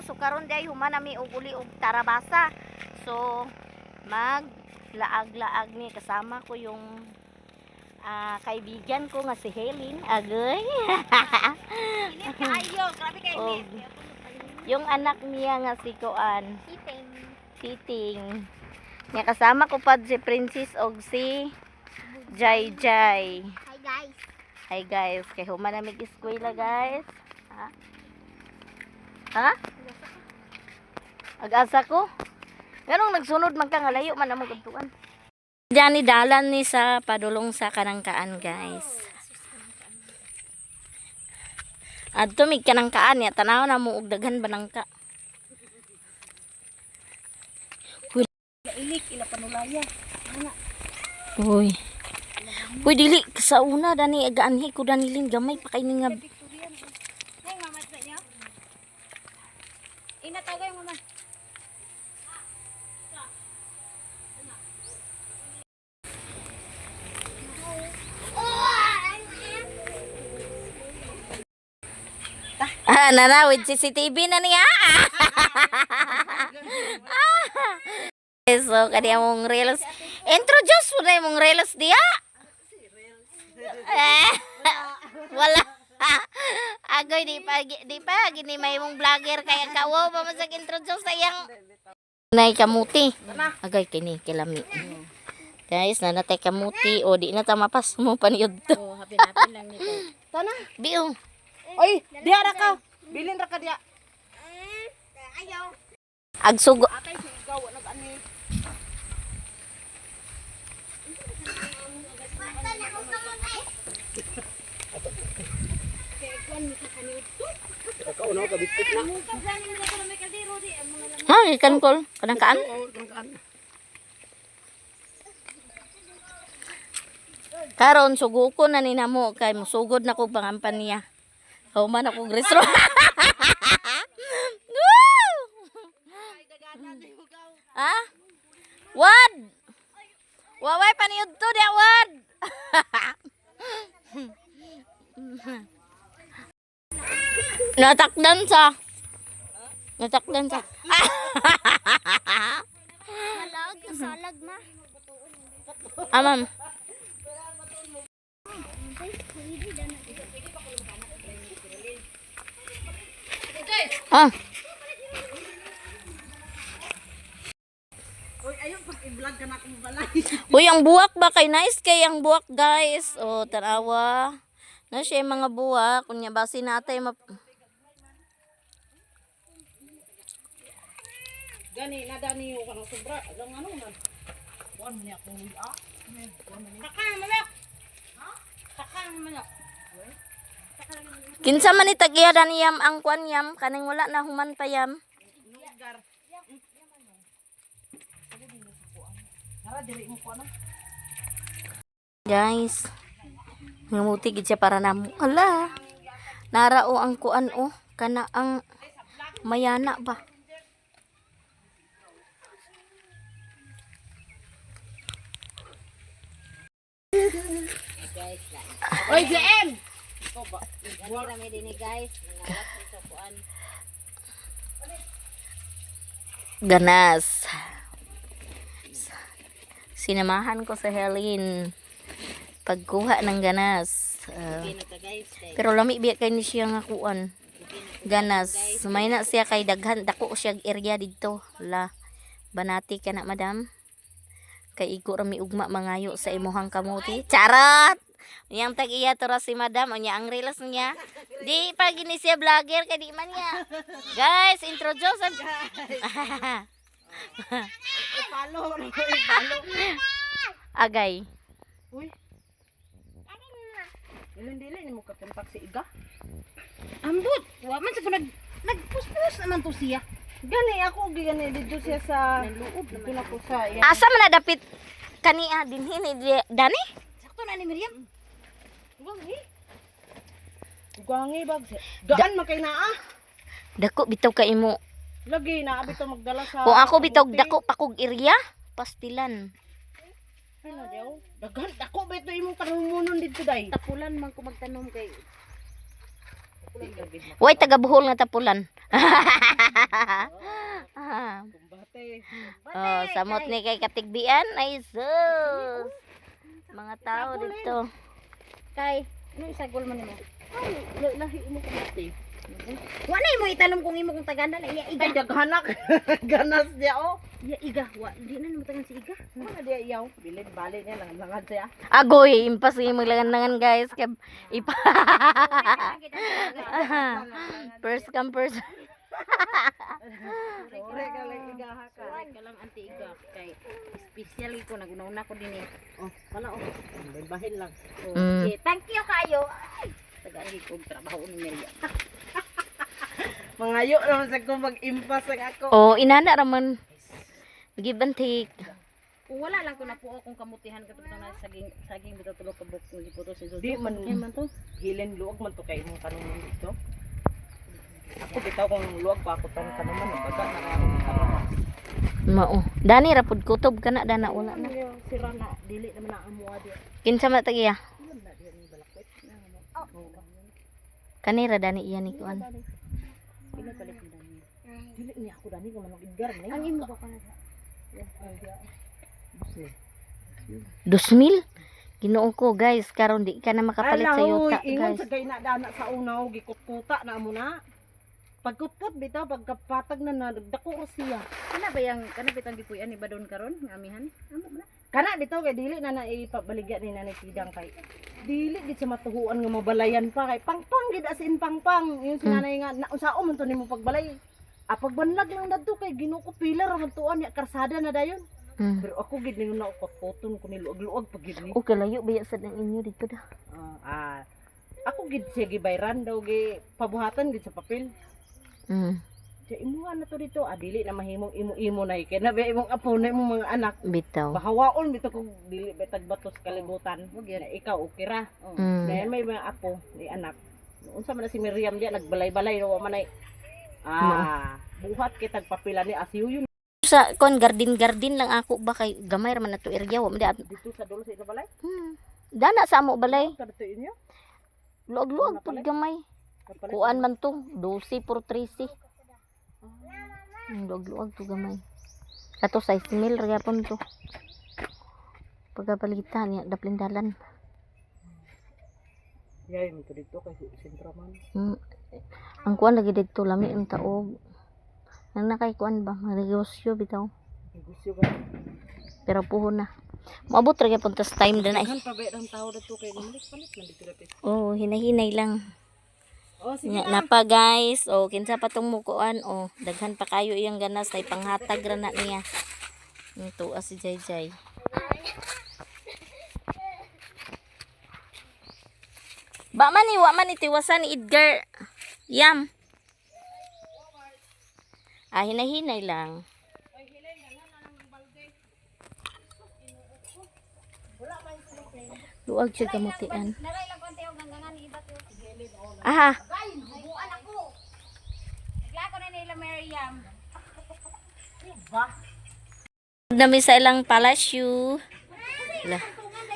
So karon day human nami og uli og tarabasa. So maglaag-laag ni kasama ko yung kaibigan ko nga si Helen. Agoy. Init kaayo, grabe kay init. Yung anak niya nga si Kuan. Siting. Nga kasama ko pa si Princess og si Jai Jai. Hi guys. Hi guys, kay human na mig-eskwela guys. Ha? Ha? Ag-asa ko? Ganong nagsunod man ka nga layo man among kadtuan. Diyan ni dalan ni sa padulong sa kanangkaan guys. Adto mig kanangkaan ya tanaw na mo og daghan banangka. Ilik ila panulaya. Uy. Uy dili sa una dani agaanhi ko danilin gamay pa kay ni nga. Hey mama sa inyo. Ina tagay mo man. Nana with CCTV na niya. So kadi among reels. Introduce mo na mong reels diya. Wala. Agoy di pa gini may mong vlogger kaya kawo pa masag introduce sa iyang nay kamuti. Agay kini kilami. Guys, nanatay kamuti o di na ta mapas mo paniud to. Oh, happy lang nito. Tana, biong. Oy, diha ra ka. Bilin ra ka diha. Ayaw. Agsugo. Atay sigaw nag-ani. Ha, ikan kol, kanangkaan. Karon sugo ko na ni namo kay musugod na ko pangampan niya. Human ako gresro. Ha? Wad. Waway paniud to dia wad. Natakdan sa. Salag na. Amam. Ah. Oy, ayaw pag i-vlog ka na kung balay. Uy, ang buwak ba kay nice kay ang buwak guys. Oh, tanawa. Na siya yung mga buwak kunya basi natay Gani nadani ko kanang sobra, lang ano man. Kuan man ako ni Takang manok. Ha? Takang manok. kinsa man ni tag-iya daniyam ang kwan yam kaning wala na human pa yam. Lugar. Nara dili mo kuan. Guys. Ngamuti gid siya para namo. Ala. Nara o ang kuan o kana ang mayana ba. Oy, JM. Buwak kami din guys. Ganas. Sinamahan ko sa Helen pagkuha ng ganas. Pero lami biya kay ni siya nga kuan. Ganas. Sumay na siya kay daghan dako siya area didto. La. Banati ka na madam. Kay igo rami ugma mangayo sa imuhang kamuti. Charot. Yang tag-iya to ra si madam unya ang reels niya. Di pa gini siya vlogger kay di man niya. Guys, introduce. Follow. Agay. Uy. Dili ni mo katampak si Iga. Ambot, wa man sa nagpuspos naman to siya. Gani ako gani dito siya sa loob naman ako sa iya. Asa man na dapit kaniya dinhi ni Dani? Sakto na ni Miriam. Gwangi bag. Daan man kay naa. Dako bitaw ka imo. Lagi na bitaw magdala sa. Kung ako bitaw dako pakog area, pastilan. Ano daw? Dagan dako ba ito imong panumunon dito day? Tapulan man ko magtanom kay. Way taga Bohol nga tapulan. Kumbate. Oh, samot ni kay katigbian ay sus. Mga tao dito. Kay, ano isagol man nimo? Ay, lahi mo kumbate. Wala mo itanong kung imo kung tagana na iya iga. Ay daghanak. Ganas dia oh. Iya iga. Wa di na mo tagan si iga. Wala dia iyaw. Bilin bali niya lang langad siya. Agoy, impas yung maglangan guys. Kaya ipa. First come first. Ore ka lang iga ha ka. Ka lang anti iga kay special ko naguna-una ko din eh. Oh, wala oh. Bahin lang. Oh, Mm. okay. Thank you kayo. Ay, tagaan ko trabaho ni Maria. Mangayo naman sa kung mag-impas ang ako. Oh, inana raman. Give and take. Kung wala lang ko na po akong kamutihan katulad na saging bitaw tulog ka buk kung iputo si Zozo. Di man to. Hilen luwag man to kay imong kanungan dito. Ako bitaw kung luwag pa ako tang kanuman baga na Mao. Dani rapud kutob kana dana wala na. sira na dili naman na amuha di. Kinsa man tagiya? Wala na di ni balakwet. Kanira dani iya ni kuan. Pila palit ni dani. Dili ni ako dani ko man igar na. Ang imo ba kana? 2,000? Ginoo ko guys, karon di ka na makapalit sa yuta ingon guys. sa gay na dana sa unaw gikutkuta na amo na. Pagkutkut bitaw pagkapatag na nagdako siya. Kana ba yang kana bitang gipuy-an ni badon karon nga amihan? Amo na. Kana bitaw kay dili na ipabaligya ni nanay Tidang kay. Dili gid sa matuhuan nga mabalayan pa kay pangpang gid as in pangpang. Yung sinanay nga naunsaon man to nimo pagbalay. Pagbanlag lang dadto kay Ginoo ko pilar ra man tuan ya karsada na dayon. Mm. Pero ako gid ningon na ukot-koton ko ni luag-luag pag gid ni. Okay, layo biya sa ng inyo dito da. Ako gid siya gibayran daw gi pabuhatan gid sa papel. Mm. Siya imuha na to dito. Dili na mahimong imo-imo na kay na ba imong apo na imong mga anak. Bitaw. Bahawaon bito kung dili betag batos kalibutan. Wag yan ikaw okay ra. Mm. Dahil may mga apo ni anak. Unsa man na si Miriam diya nagbalay-balay wa man ay buhat kitag papila ni asiyo yun Sa kon garden lang ako ba kay gamay ra man na to area wa man di dito sa dulo sa ito balay. Dana sa amo balay. Kadto inyo. Luag-luag pud gamay. Kuan man to, 12 por 13. Luag-luag to gamay. Kato 6,000 ra gyapon to. Pagapalitan niya daplindalan. Yay mo to dito kay sentro man. Ang kuan lagi dito lami ang taog. Nang nakay kuan ba negosyo bitaw. Negosyo ba? Pero puhon na. Maabot ra gyapon tas time na Kan pa ba ang tao dito kay palit man dito dito. Oh, hinahinay lang. Oh sige. Nya napa guys. Oh, kinsa pa tong mukuan. Oh, daghan pa kayo iyang ganas tay panghatag ra na niya. Ito si Jayjay. Ba man ni wa man itiwasan ni Edgar. Yam. Hinahinay lang. Luag siya kamutian. Aha. Bubuan ako. Naglako na nila Miriam. Nami sa ilang palasyo.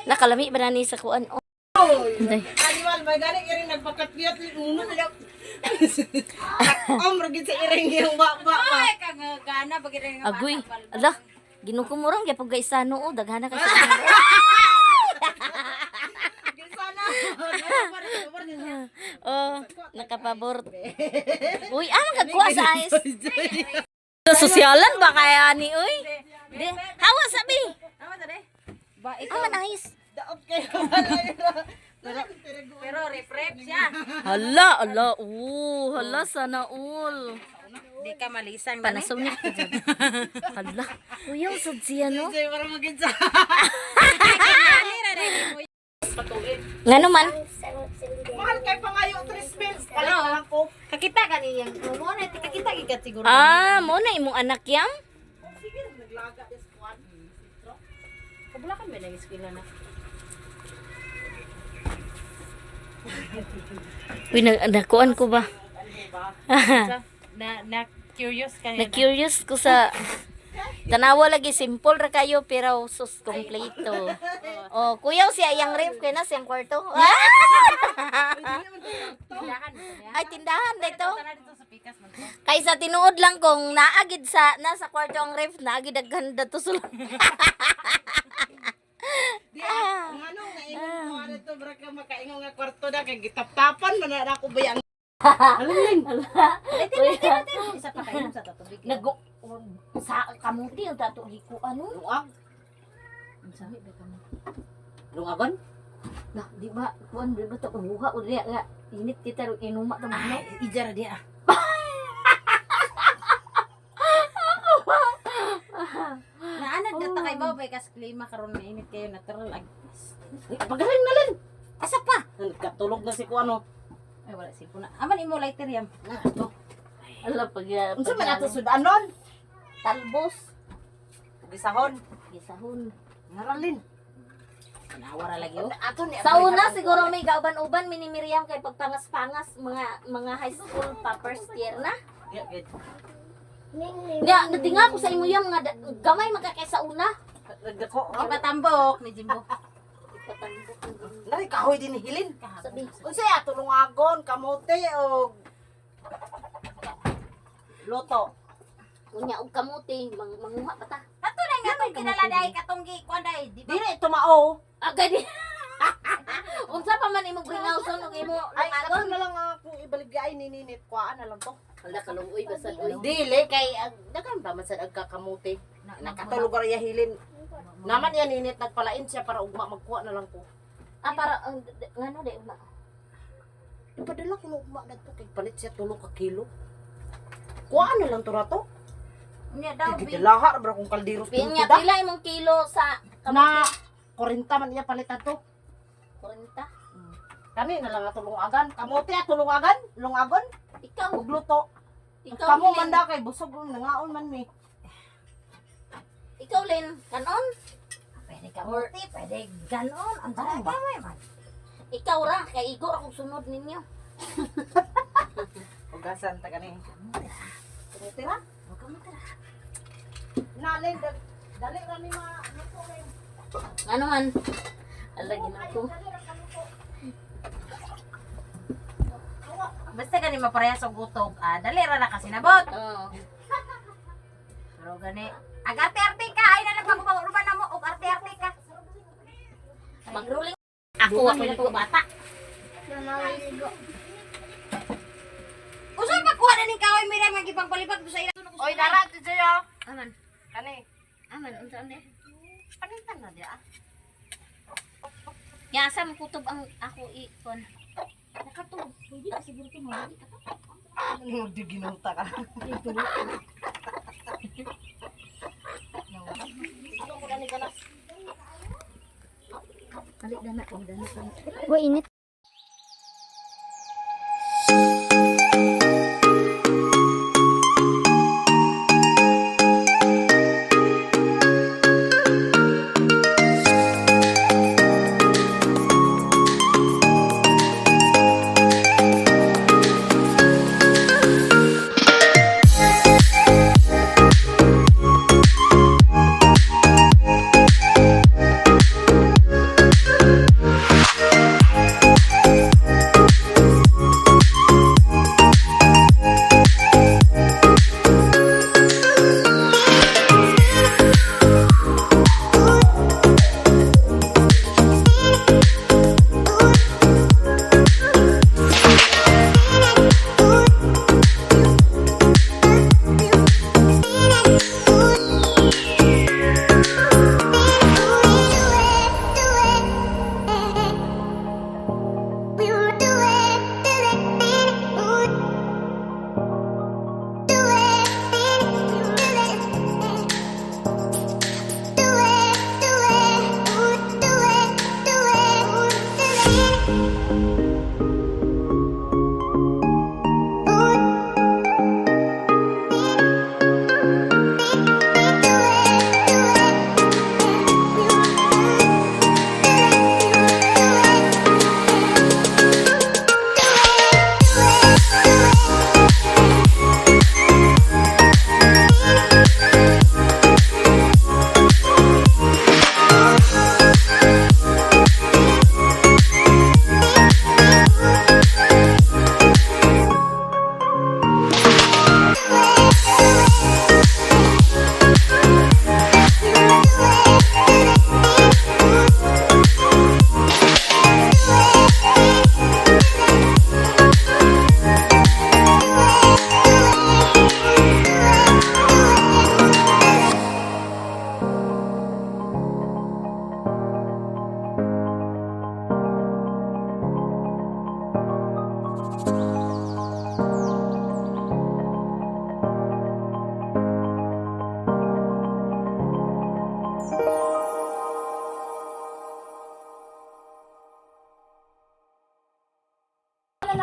La kalami ba na ni sa kuan? Oh. Animal ba gani iring nagpakatkiyat ni uno na. Ragid sa iring yung baba. Ay kagana bagi ring Agoy. Ala. Ginukumurang gyapon ga isa noo daghana ka sa. Oh, nakapabor. Uy, kagkuha sa ice. Sosyalan ba kaya ni uy? Di, hawa sabi. Ba ito Nice. daot kayo. Pero refrep siya. Hala, hala sana all. Di ka malisang Panasonic ko dyan. Hala, uyaw sad siya no? Say para magitsa. Nga naman, Mahal kay pangayo 3 bills. Palit na lang ko. Kakita ka niya. Mo na kakita gikat siguro. mo na imong anak yam? Sige, naglaga des kuan. Kabulakan ba nang eskwela na? Uy, nakuan ko ba? na curious ka Na-curious ko sa tanawa lagi simple ra kayo pero sus kompleto. Oh, kuyaw siya yang ref kay na siyang kwarto. Ay, tindahan dito. Tara dito sa pikas man. Kaysa tinuod lang kung naagid sa nasa kwarto ang ref, naagid ang ganda to sulod. Di ngano nga ingon ko ano to bra ka makaingon nga kwarto na kay gitap-tapan man na ako bayang. Alin. Isa pa kayo sa tatubig. Sa kamuti ang tato ko ano? Luag. Ang sabi ba kamo? Luagon? Nah, di ba kuan di ba to buha uli nga init kita ro inuma to mo. Ijara dia. Naanad data kay Bobay kas klima karon mainit kayo natural ag. Pagaling na lang. Asa pa? Nagkatulog na si ko ano. Ay wala si puna. Aman imo lighter yam. Na to. Ala pag Unsa man ato sudanon? talbos Gisahon. gisahon. Ngaralin. Nawara lagi oh. Ato ni Sa una siguro may kauban-uban mini Miriam kay pagpangas-pangas mga high school pa first year na. Yeah, good. Nga natinga ko sa imo yung nga gamay magkakay sa una. Nagdako. Ipatambok ni Jimbo. Ipatambok. Nari kahoy din hilin. Sabi, Unsay ato lungagon, kamote o loto. unya og kamuti manguha pa ta. Ato na nga itong kinaladay katong kuan day, di ba? Dili tumao. Agad. Unsa pa man imong bringawson og imo Ay, lumagon? ato na lang ako ibaligay ni Ninit. Kuhaan na lang to. Wala ka luoy basad oy. Dili kay dagan ba man sad agkakamote. Nakatulog ra hilin. Naman yan Ninit nagpalain siya para ugma magkuha na lang ko. Ah para ngano de uma. Ipadala ko na ugma dagto kay palit siya 3 ka kilo. Kuhaan na lang to ra to. Unya daw bi. Gidalaha ra kung kaldiros Pinya pinto da. pila imong kilo sa Na 40 man iya palitan to. 40. Kani na lang atulong agan. Kamote atulong agan, lungagon, Ikaw, ug luto. ikaw Kamo Lin. man da kay busog nangaon man mi. Ikaw Lin, kanon? Pwede ka multi, pwede ganon. Ang dami man. Ikaw ra kay igo akong sunod ninyo. Ugasan ta kani. Kamote ra. Huwag ka matara. Nalin dali ra ni ma luto kay. Ano man? Ala ginako. Basta gani maparehas og utog, dali ra na kasi nabot. Oo. Pero gani, ag-arte-arte ka, ay na nagpagpaparuban na mo, og arte-arte ka. Magruling ako ako bata. Usa pa kuha na ning kahoy Miriam nga gipagpalipag do sa ila. Oy dara ti Joyo. Aman. Kani. Aman unsa ane? Panitan na dia. Yasa mo kutob ang ako ikon. Nakatulog. Hindi na siguro to mo. Ano mo di ginuta ka. Alik dana ko dana. Wa init.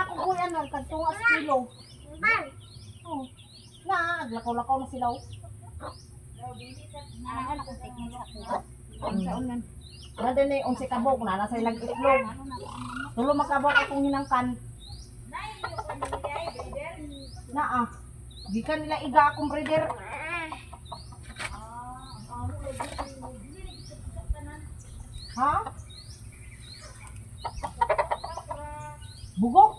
ako kuya na tagtunga sa kilo. Oh. Na, aglakaw-lakaw na sila. Ano kung technique sa kuha? Saan man. Wala din 11 kabok na nasa ilang itlog. Tulo makabok akong hinangkan. Na gikan nila iga akong breeder. Ha? Bugok?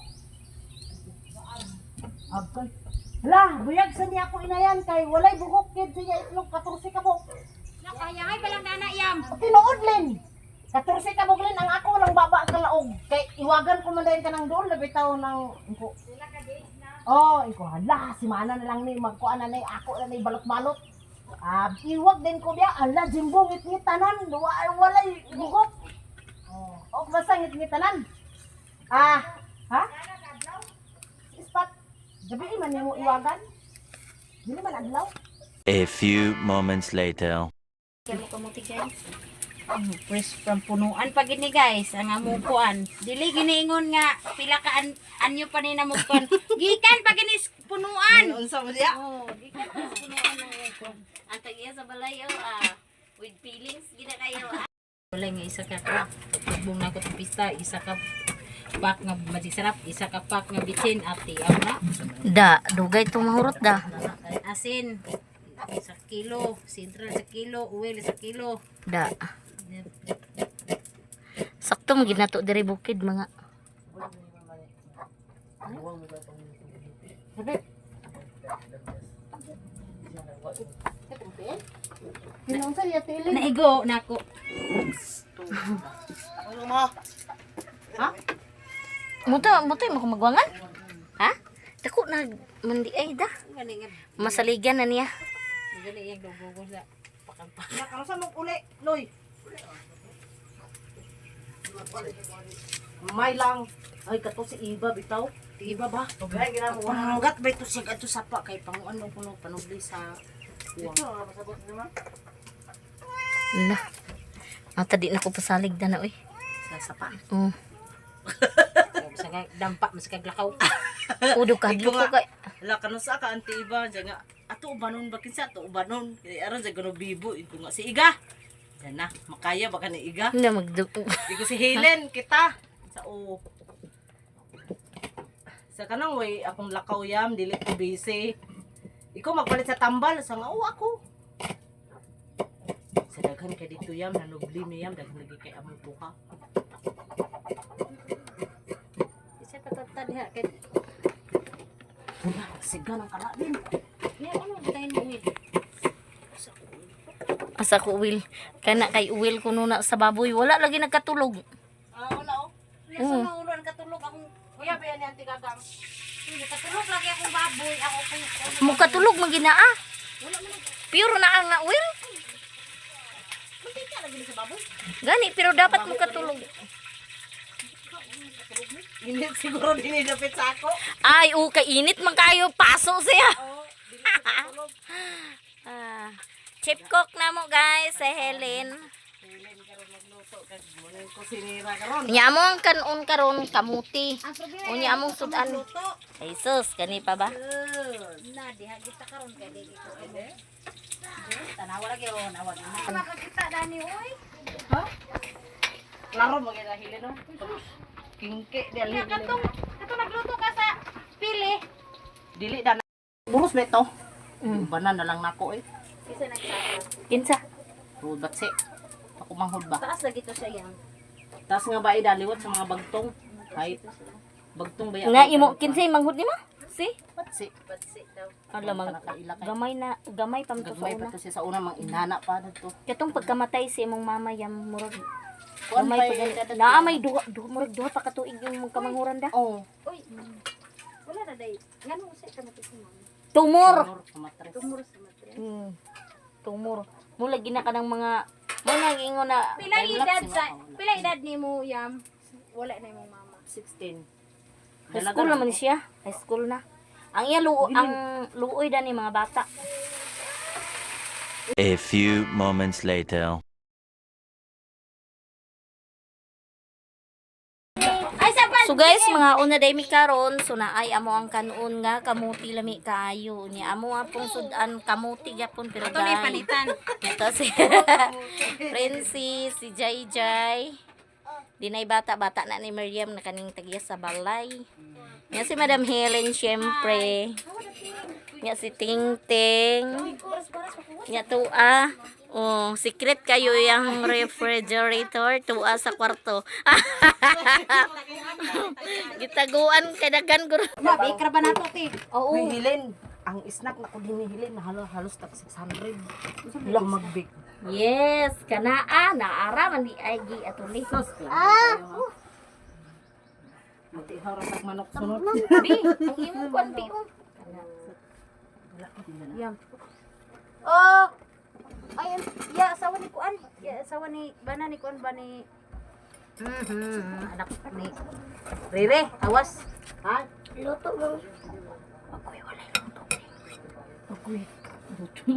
Agkay. Hala, buyag sa niya ako inayan kay walay bugok kid siya itlog 14 kabok. Kaya ay palang nana yam. Tinuod lin. 14 kabok lin ang ako lang baba ang kalaog. Kay iwagan ko man dayon kanang doon labi taw ng ko. Oh, iko hala si mana na lang ni magkuan na ni ako na ni balot-balot. Iwag din ko biya ala jimbo ngit tanan walay bugok. Oh, basta ngit tanan. Ha? Ispat. Gabi man mo iwagan. Dili man adlaw. A few moments later. Kaya mo kamuti guys. Fresh from punuan pag ini guys, ang amukuan. Dili giniingon nga pila ka anyo pa ni namukuan. Gikan pag ini punuan. Unsa mo diya? Oh, gikan pa punuan ng amukuan. Antag iya sa balayo with feelings gina kayo. Wala nga isa ka crack. Pagbong na ko sa pista, isa ka pak nga masisarap, isa ka pak nga bitsin at tiyaw na. Da, dugay to mahurot da. Asin, sa kilo, sintral sa kilo, uwel sa kilo. Da. Sakto mo ginato diri bukid mga. Hinong sa iya tili. Naigo na ako. Ano mo? Ha? Muto mo ko magwangan? Ha? Dako na mandi ay da. Gani nga, Masaligan na niya. gani yung dugo sa pakampak. Nakano sa mo uli, Loy. May lang. Ay kato si Iba bitaw. Iba ba? Tugay gina mo. Panggat ba ito siya ato sapa kay panguan mo kuno panubli sa uwang. Na. Ang tadi na ko pasalig da na oy. Sa sapa. Oh. Sa dampa mas kaglakaw. Udo ka Ikaw ko nga. kay. Wala ka nun sa ka, anti iba, dyan nga, ato ubanon, bakin sa ato ubanon, kaya aron dyan gano bibo, ito nga si Iga, dyan na, makaya baka ni Iga, Na magdu. iko si Helen, kita, sa o, sa kanang way, akong lakaw yam, dili ko busy, ikaw magpalit sa tambal, sa nga, ako, sa daghan ka dito yam, nanubli mi yam, daghan lagi kay among buka, Isa katatad ha kay wala, siga ng kala din, ya ano tayo mo ni. Asa ko uwil. Kana kay uwil ko nuna sa baboy. Wala lagi nagkatulog. wala o, Nasa mauluan katulog akong kuya ba yan yung tigagang, hindi katulog lagi akong baboy ako kung Mukatulog maginaa. Pure na ang na uwil. hindi ka lagi sa baboy, Gani pero dapat mukatulog. hindi siguro dinidapit sa ako, Ay, kay init man kayo. Paso siya. oh, dili ko tulog. Chip cook na mo guys sa Helen. Helen karon magluto kay mo na ko sinira karon. Nya mo ang kanon karon kamuti. ang problema Unya among sudan. Luto. Ay sus, kani pa ba? na diha kita karon kay dili ko ede. Tanawa lagi o nawag na. Makakita dani oy. Klaro mo kay Helen no. Kingke dali. Katong nagluto ka sa pili. Dili dan. Buros beto. Banan na lang nako eh. Isa nagsaka. Kinsa? Rud batse. Ako manghod ba. Taas lagi to siya yang. Tas nga ba idaliwat sa mga bagtong. Kahit bagtong ba Nga imo kinsay manghud nimo? Si? Batse. Patsi daw. Ala mang Nakaila kay. gamay pa mo to sa Gagmay una. pa to siya sa una mang inana pa dito. Katong pagkamatay si imong mama yam murag Kuan gamay pa pa gani. Naa may murag duha pa ka tuig yung mong kamanghuran da. Oh. Uy. Wala na day. Ngano sa kamatis mo? Tumor. Kumatres. Tumuro sa matre. Tumor. Mula gina ka ng mga mo nagingon na Pila Time lapse edad mo, sa wala. pila edad nimo yam? Wala na imong mama. 16. high school naman siya. High school na. Ang iya ang luoy da ni mga bata. A few moments later. Ay sa So guys, mga una day mi karon, so naay amo ang kanon nga kamuti lami kaayo. Nya amo nga pong sudan kamuti gyapon pero Ito na yung guys. palitan. Ito si Princess, si Jai Jai. Dinay bata-bata na ni Miriam na kaning tagiya sa balay. Nya si Madam Helen syempre. Nya si Ting Ting. Nya tuwa. Oh, secret kayo yung refrigerator tuwa sa kwarto. Gitaguan kadagan guro. Mabi, ba nato, ti? Oo. May hilin. Ang snack na ko hinihilin na halos tak 600. Lang magbig. Yes, kanaa naara man di ay gi atuli. Mati harap ak manok sunod. Bi, ang imo kon bi. Yan. Oh! Ayun, ya, asawa ni Kuan. Ya, asawa ni, bana ni Kuan ba ni... Anak ni... Rire, awas. Ha? Luto mo. Ako'y wala luto. Agoy. Luto.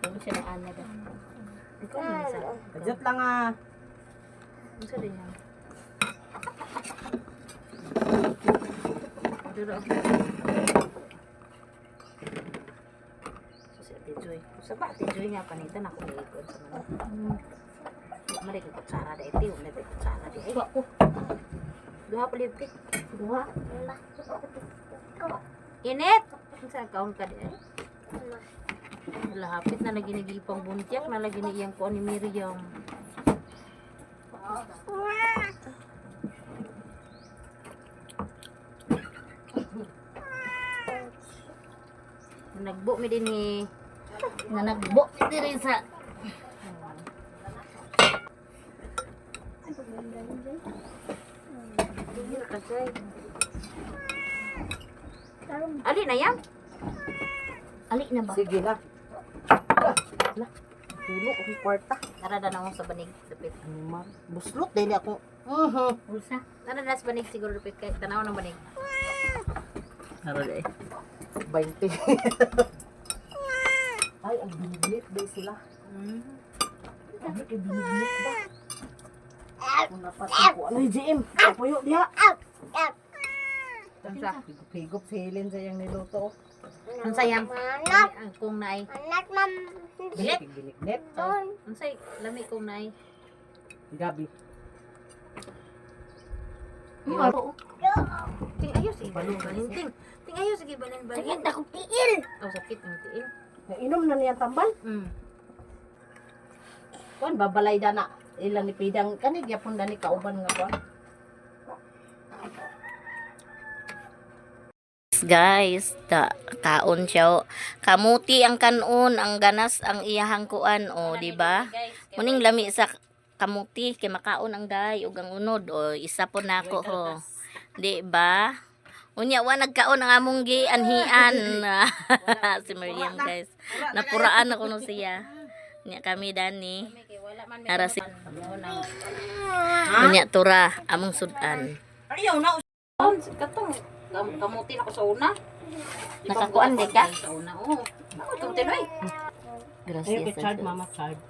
Kung siya na ana da. Ikaw man isa. Kajat lang ah. Ano sa din yan? Duro ako. So, si Ate Joy. Sa ba, Ate Joy nga panitan ako na ikon sa manok. Mari ko kutsara da iti, ulit ko kutsara di. Ay, ko. Duha palib ti. Duha. Init! Saan kaon ka di ay? Lahapit na lagi nagipang buntiak na lagi ni iyang kuan ni Miriam. Nagbo mi din ni Nanagbo diri sa Ali na yan? ali na ba? Sige na. Pulo ako kwarta. Tara na ako sa banig. Dapit. Ano man? Buslot dili ako. Ulsa. Tara na sa banig siguro dapit kay tanaw ng banig. Naro dai. 20. Ay, ang biniglit ba sila? Ano kay biniglit ba? Kung napatay ko, ano yung GM? Kapuyo diha. Unsa? Higop si Helen sa yung niluto. Unsa yan? Ang kung naay. Bilit? Biniglit. Unsa lami kung naay. Gabi. Ting ayos sige balin balin ting. Ting ayos sige balin balin. Sakit ako tiil. Oh sakit ang tiil. Nainom na niya tambal. Kuan babalay dana. Ilang ni pidang kanig yapon dani kauban nga kuan. Guys, kaon siya. Kamuti ang kanon, ang ganas ang iyahang kuan, o di ba? Muning lami sa kamuti kay makaon ang day ug ang unod, o isa po nako ho. Di ba? Unya wa nagkaon ang among gi anhian. Si Miriam guys. Napuraan ako no siya. Nya kami dani. Nara si Unya tura among sudan. Ayaw na katong kamuti na ko sa una. Nakakuan di ka? Sa una oh. Ako tong tinoy. Gracias. Ayun, charge mama charge.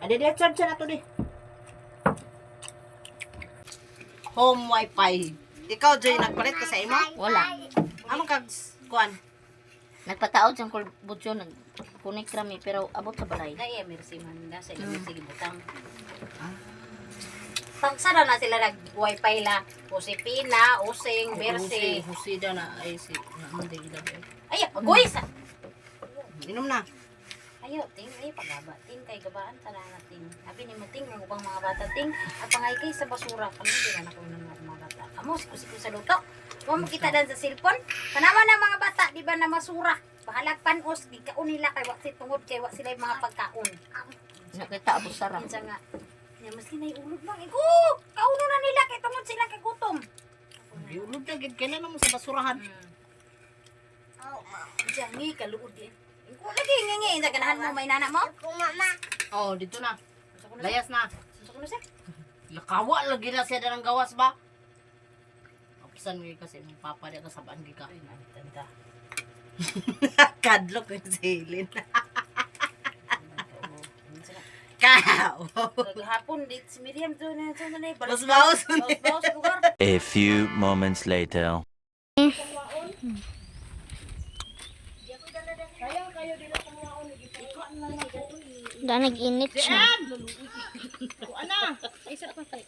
Ada dia charge na to di. Home wifi. Ikaw Joy nagpalit ka sa imo? Wala. Amo kag kuan. Nagpataod siyang kulbutyo, nagkunik rami, pero abot sa balay. Kaya mercy man na sa mercy gibutang. Pagsara na sila nag wifi la. Usipina, using, mercy. Husi daw na ay si naman di ila. Ay, agoy sa. Inom na. Ayo, ting ay pagaba. Ting kay gabaan tara na ting. Abi ni mo ting ang ubang mga bata ting. At pangay kay sa basura kami di na nako ng mga bata. Amo siku sa luto. Kung makita dan sa cellphone, kanawa na mga bata di ba na masura. Bahalag panos di kaon nila kay wa si tungod kay wa sila yung mga pagkaon. Nakita abot sarap. Kinsa nga. Nya maski nay ulod lang. Igo, kauno na nila kay tungod sila kay gutom. Giulod na gid kailan mo sa basurahan. Jangi kaluod di. Igo lagi ngingi sa ganahan mo may nana mo. Oh, dito na. Layas na. Sa kuno siya. Lakawa lagi na siya ng gawas ba? Opsan nga kasi ng papa niya kasabaan gi ka. Tanda. Kadlok ko si Helen. Hapon dit si Miriam to na Mas maus. bawas lugar. A few moments later. Da nag-init siya. Ana, isa pa kay.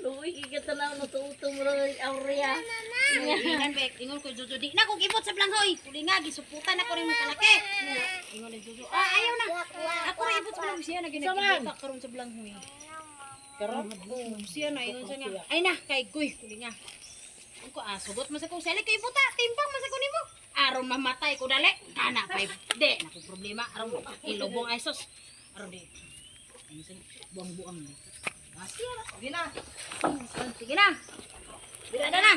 Luwi kita na nututo mo rin Aurea. Ingan bek, ingon ko Jojo di na kog ibot sa blanghoy. Kuli nga gisuputan ako rin mo kalaki. Ingon ni Jojo. Ah, ayaw na. Ako rin ibot sa blanghoy siya na ginagibot karon sa blanghoy. Karon siya na ingon sa niya. Ay na kay guy kuli nga. Ang ko sugot man sa ko sali kay buta, timbang man sa ko nimo. Aron mamatay ko dali. Kana pay de na ko problema aron ilubong ay sos. Aron di. Ano sa buang-buang ni. Asya na. Sige na. Sige na. Bila na.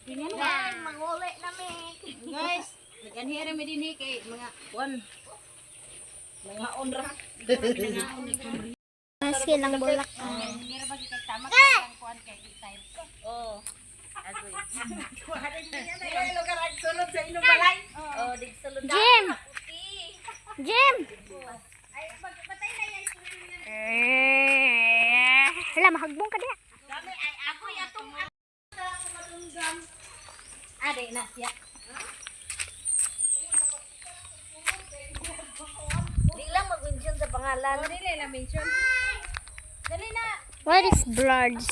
Tingnan na. Manguli na me. Guys, nag-anhira mi dinhi kay mga kuan. Mga onra. Maski ng bulak. Ngira ba kay tama kay kuan kay time. Oh. Agoy. Ay, lugar ang sunod sa inyong balay. Oh, dig salud. Jim! Jim! Hala, mahagbong ka diya. Ade na siya. Di lang mag-mention sa pangalan. Dili la mention. Dali na. What is bloods?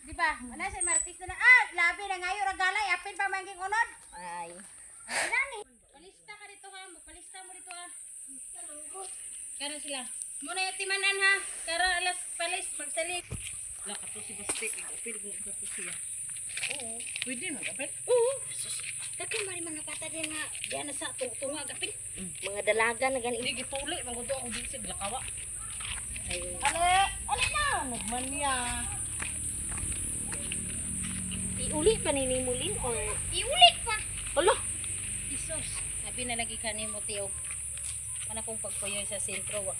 Di ba? Ana si Martis na labi na ngayo ra galay apil pa mangking unod. Ay. Palista ka dito ha, magpalista mo dito ha. Kara sila. Muna yung timanan ha. Kara alas palis magsalip. Wala ka to si Bastik. Upil ko sa to siya. Oo. Pwede mo, kapit. Oo. Daghan ba naman nakata din nga diyan na sa tunga gapin. Mga dalaga na gani. Hindi, gipuli. Magudo ako bisig. Lakawa. Ale na. Nagman niya. Iuli pa ni Mulin or Iulit pa. Alo. Isos. Sabi na lagi kanimo tiyo. Kana kong pagpuyoy sa sentro wa